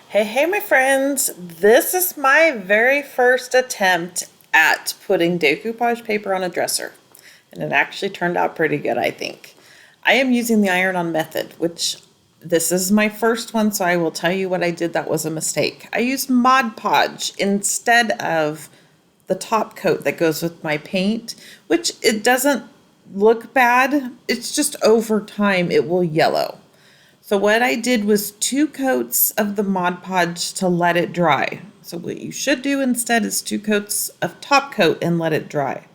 Hey, my friends. This is my very first attempt at putting decoupage paper on a dresser. And it actually turned out pretty good, I think. I am using the iron-on method, which this is my first one, so I will tell you what I did that was a mistake. I used Mod Podge instead of the top coat that goes with my paint, which it doesn't look bad. It's just over time it will yellow. So what I did was 2 coats of the Mod Podge to let it dry. So what you should do instead is 2 coats of top coat and let it dry.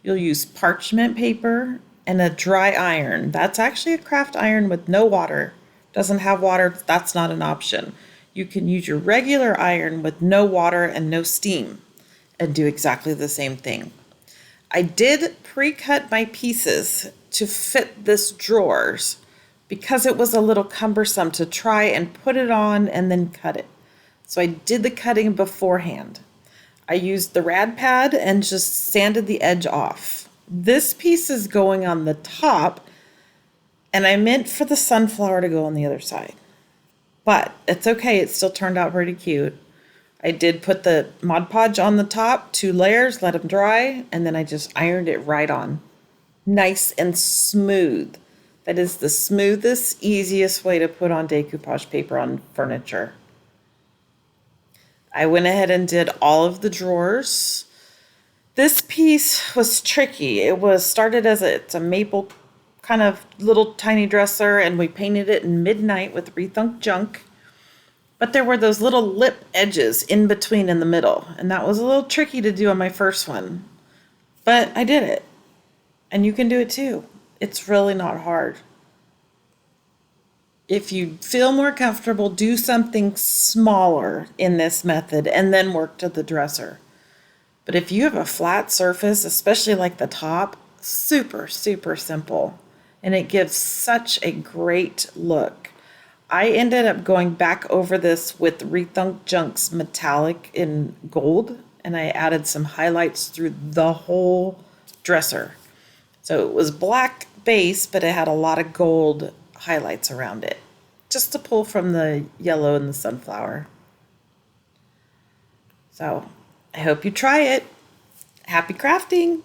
You'll use parchment paper and a dry iron. That's actually a craft iron with no water. Doesn't have water, that's not an option. You can use your regular iron with no water and no steam and do exactly the same thing. I did pre-cut my pieces to fit this drawers because it was a little cumbersome to try and put it on and then cut it. So I did the cutting beforehand. I used the rad pad and just sanded the edge off. This piece is going on the top, and I meant for the sunflower to go on the other side. But it's okay, it still turned out pretty cute. I did put the Mod Podge on the top, 2 layers, let them dry, and then I just ironed it right on. Nice and smooth. That is the smoothest, easiest way to put on decoupage paper on furniture. I went ahead and did all of the drawers. This piece was tricky. It was started as it's a maple kind of little tiny dresser, and we painted it in midnight with rethunk junk. But there were those little lip edges in between in the middle, and that was a little tricky to do on my first one. But I did it, and you can do it too. It's really not hard. If you feel more comfortable, do something smaller in this method and then work to the dresser. But if you have a flat surface, especially like the top, super, super simple. And it gives such a great look. I ended up going back over this with Rethunk Junk's metallic in gold, and I added some highlights through the whole dresser. So it was black base, but it had a lot of gold highlights around it, just to pull from the yellow and the sunflower. So I hope you try it. Happy crafting!